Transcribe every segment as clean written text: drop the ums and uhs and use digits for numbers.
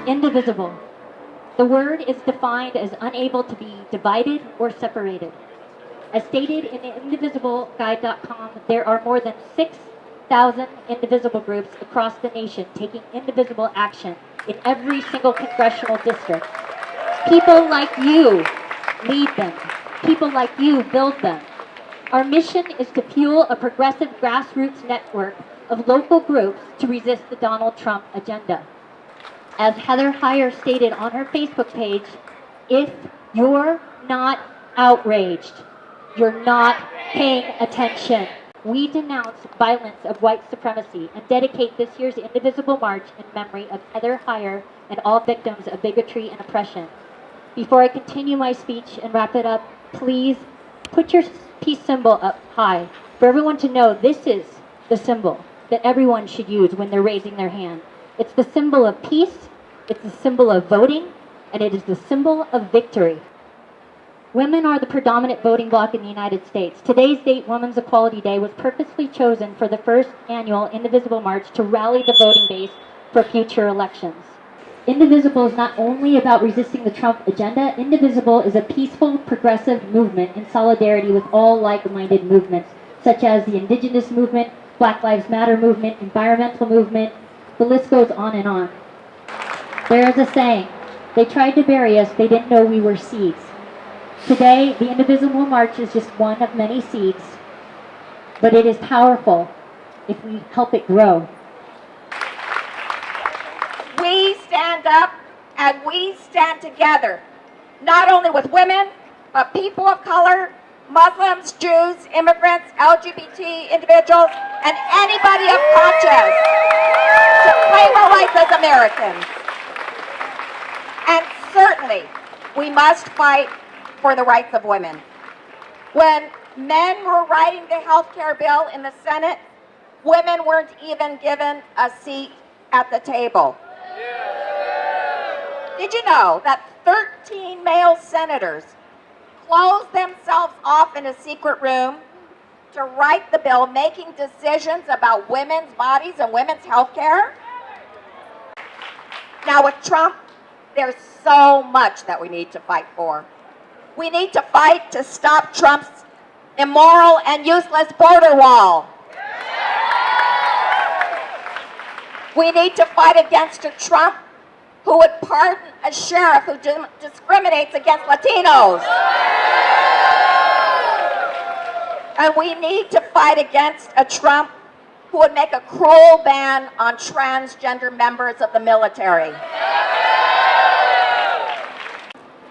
Indivisible. The word is defined as unable to be divided or separated. As stated in the indivisibleguide.com, there are more than 6,000 indivisible groups across the nation taking indivisible action in every single congressional district. People like you lead them. People like you build them. Our mission is to fuel a progressive grassroots network of local groups to resist the Donald Trump agenda. As Heather Heyer stated on her Facebook page, if you're not outraged, you're not paying attention. We denounce violence of white supremacy and dedicate this year's Indivisible March in memory of Heather Heyer and all victims of bigotry and oppression. Before I continue my speech and wrap it up, please put your peace symbol up high for everyone to know this is the symbol that everyone should use when they're raising their hand. It's the symbol of peace, it's the symbol of voting, and it is the symbol of victory. Women are the predominant voting bloc in the United States. Today's date, Women's Equality Day, was purposely chosen for the first annual Indivisible March to rally the voting base for future elections. Indivisible is not only about resisting the Trump agenda. Indivisible is a peaceful, progressive movement in solidarity with all like-minded movements, such as the Indigenous movement, Black Lives Matter movement, environmental movement. The list goes on and on. There is a saying, they tried to bury us, they didn't know we were seeds. Today, the Indivisible March is just one of many seeds, but it is powerful if we help it grow. We stand up and we stand together, not only with women, but people of color, Muslims, Jews, immigrants, LGBT individuals, and anybody of conscience to claim our rights as Americans. And certainly, we must fight for the rights of women. When men were writing the health care bill in the Senate, women weren't even given a seat at the table. Did you know that 13 male senators closed themselves off in a secret room to write the bill, making decisions about women's bodies and women's health care? Now with Trump, there's so much that we need to fight for. We need to fight to stop Trump's immoral and useless border wall. We need to fight against a Trump who would pardon a sheriff who discriminates against Latinos. And we need to fight against a Trump who would make a cruel ban on transgender members of the military.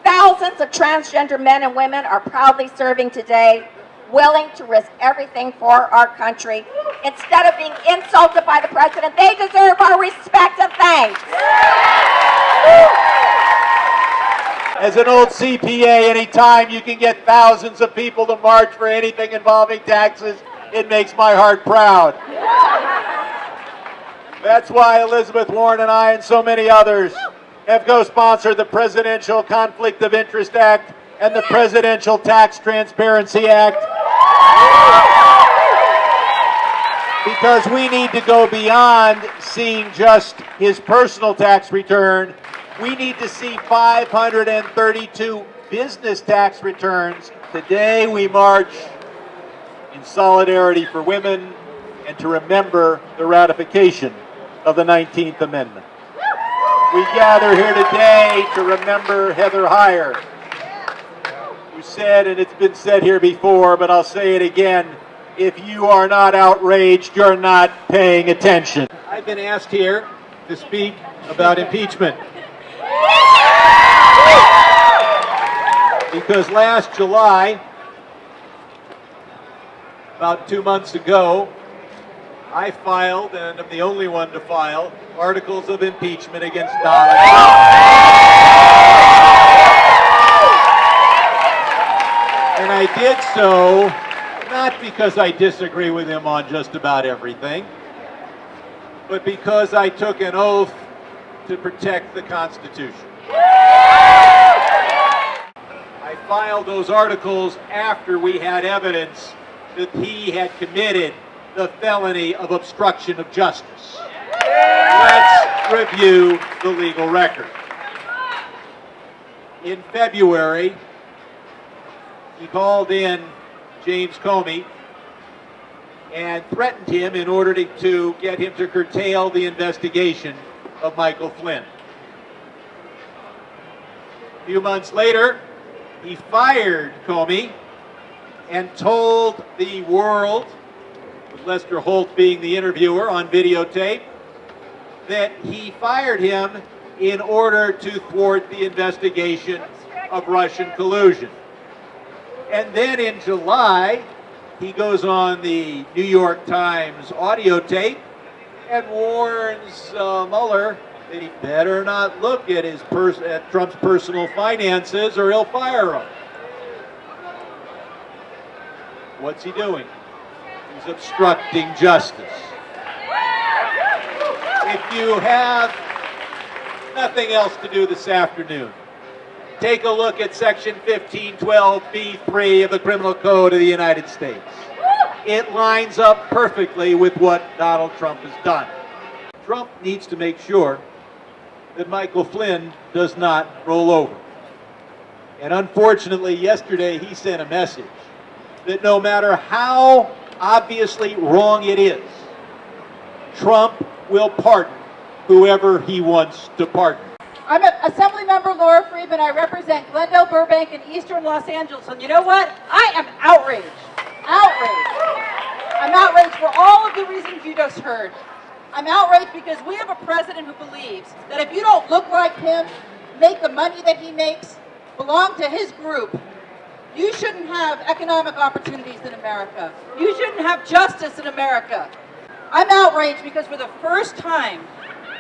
Thousands of transgender men and women are proudly serving today, willing to risk everything for our country. Instead of being insulted by the president, they deserve our respect and thanks. As an old CPA, anytime you can get thousands of people to march for anything involving taxes, it makes my heart proud. That's why Elizabeth Warren and I and so many others have co-sponsored the Presidential Conflict of Interest Act and the Presidential Tax Transparency Act. Because we need to go beyond seeing just his personal tax return. We need to see 532 business tax returns. Today we march in solidarity for women and to remember the ratification of the 19th Amendment. We gather here today to remember Heather Heyer, who said, and it's been said here before, but I'll say it again, if you are not outraged, you're not paying attention. I've been asked here to speak about impeachment. Because last July, about 2 months ago, I filed, and I'm the only one to file, articles of impeachment against Donald Trump. And I did so not because I disagree with him on just about everything, but because I took an oath to protect the Constitution. I filed those articles after we had evidence that he had committed the felony of obstruction of justice. Let's review the legal record. In February, he called in James Comey and threatened him in order to get him to curtail the investigation of Michael Flynn. A few months later, he fired Comey and told the world, with Lester Holt being the interviewer on videotape, that he fired him in order to thwart the investigation of Russian collusion. And then in July, he goes on the New York Times audio tape and warns Mueller that he better not look at at Trump's personal finances or he'll fire him. What's he doing? He's obstructing justice. If you have nothing else to do this afternoon, take a look at Section 1512b3 of the Criminal Code of the United States. It lines up perfectly with what Donald Trump has done. Trump needs to make sure that Michael Flynn does not roll over. And unfortunately, yesterday he sent a message that no matter how obviously wrong it is, Trump will pardon whoever he wants to pardon. I'm Assemblymember Laura Friedman. I represent Glendale, Burbank, and Eastern Los Angeles. And you know what? I am outraged. Outraged. I'm outraged for all of the reasons you just heard. I'm outraged because we have a president who believes that if you don't look like him, make the money that he makes, belong to his group, you shouldn't have economic opportunities in America. You shouldn't have justice in America. I'm outraged because for the first time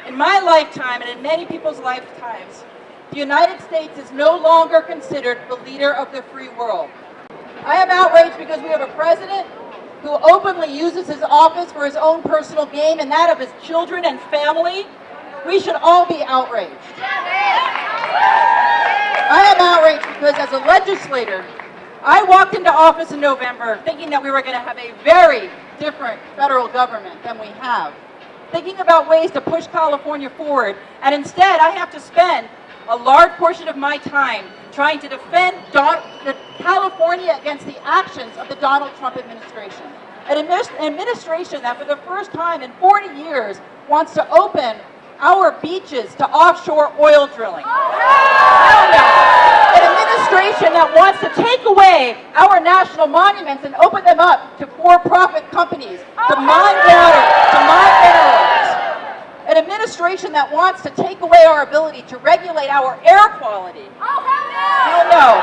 in my lifetime and in many people's lifetimes, the United States is no longer considered the leader of the free world. I am outraged because we have a president who openly uses his office for his own personal gain and that of his children and family. We should all be outraged. I am outraged because as a legislator, I walked into office in November thinking that we were going to have a very different federal government than we have, thinking about ways to push California forward, and instead I have to spend a large portion of my time trying to defend California against the actions of the Donald Trump administration. An administration that for the first time in 40 years wants to open our beaches to offshore oil drilling. An administration that wants to take away our national monuments and open them up to for-profit companies to mine water, to mine minerals. An administration that wants to take away our ability to regulate our air quality. Hell no.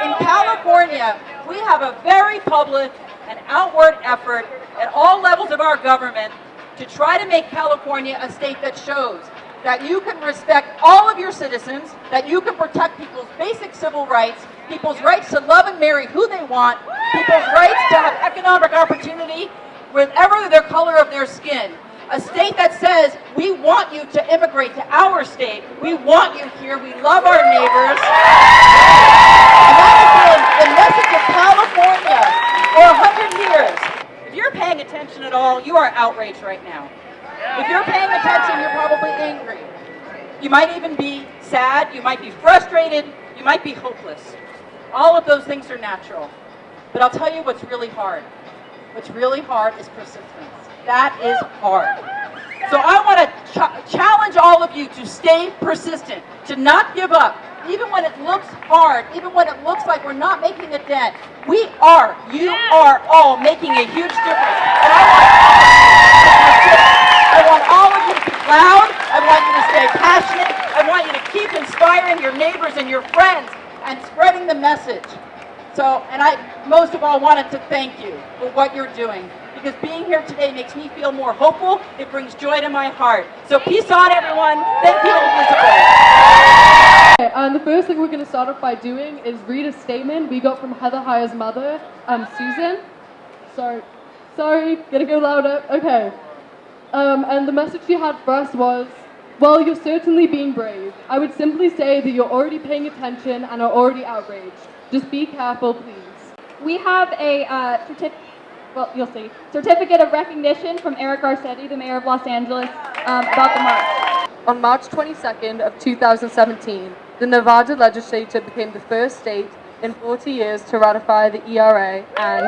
In California, we have a very public and outward effort at all levels of our government to try to make California a state that shows that you can respect all of your citizens, that you can protect people's basic civil rights, people's rights to love and marry who they want, people's rights to have economic opportunity, whatever the color of their skin. A state that says, we want you to immigrate to our state, we want you here, we love our neighbors. And that has been the message of California for 100 years. If you're paying attention at all, you are outraged right now. If you're paying attention, you're probably angry. You might even be sad, you might be frustrated, you might be hopeless. All of those things are natural. But I'll tell you what's really hard. What's really hard is persistence. That is hard. So I want to challenge all of you to stay persistent, to not give up, even when it looks hard, even when it looks like we're not making a dent. You are all making a huge difference. And I want all of you to be loud. I want you to stay passionate. I want you to keep inspiring your neighbors and your friends and spreading the message. So, and I most of all wanted to thank you for what you're doing, because being here today makes me feel more hopeful. It brings joy to my heart. So peace on, everyone. Thank you, Indivisible. Okay, the first thing we're going to start off by doing is read a statement we got from Heather Heyer's mother, Susan. Sorry, gonna go louder. Okay. And the message she had for us was, well, you're certainly being brave. I would simply say that you're already paying attention and are already outraged. Just be careful, please. We have a certificate. well, you'll see, certificate of recognition from Eric Garcetti, the mayor of Los Angeles, about the march. On March 22nd of 2017, the Nevada legislature became the first state in 40 years to ratify the ERA, and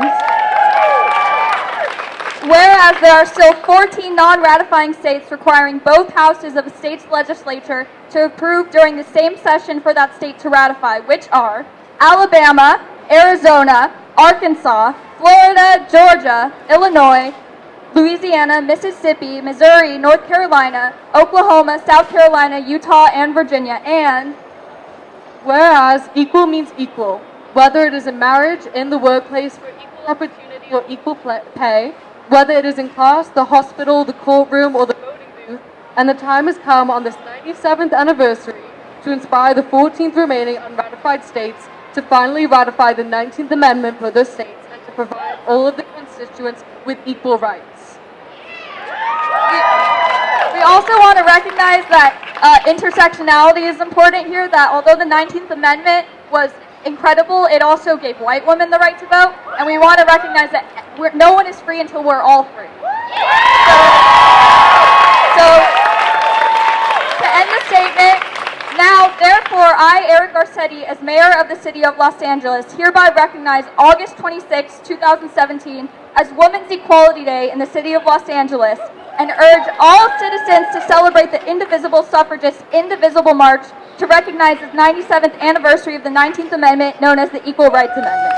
whereas there are still 14 non-ratifying states requiring both houses of a state's legislature to approve during the same session for that state to ratify, which are Alabama, Arizona, Arkansas, Florida, Georgia, Illinois, Louisiana, Mississippi, Missouri, North Carolina, Oklahoma, South Carolina, Utah, and Virginia. And whereas equal means equal, whether it is in marriage, in the workplace for equal opportunity or equal pay, whether it is in class, the hospital, the courtroom, or the voting booth, and the time has come on this 97th anniversary to inspire the 14th remaining unratified states to finally ratify the 19th Amendment for those states and to provide all of the constituents with equal rights. we also want to recognize that intersectionality is important here, that although the 19th Amendment was incredible, it also gave white women the right to vote, and we want to recognize that no one is free until we're all free. So to end the statement, now, therefore, I, Eric Garcetti, as mayor of the city of Los Angeles, hereby recognize August 26, 2017 as Women's Equality Day in the city of Los Angeles, and urge all citizens to celebrate the Indivisible Suffragists' Indivisible March to recognize the 97th anniversary of the 19th Amendment, known as the Equal Rights Amendment.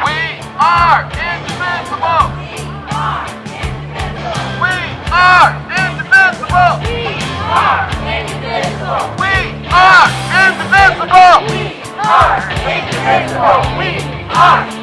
We are indivisible! We are indivisible! We are indivisible! We are indivisible! We are indivisible! We are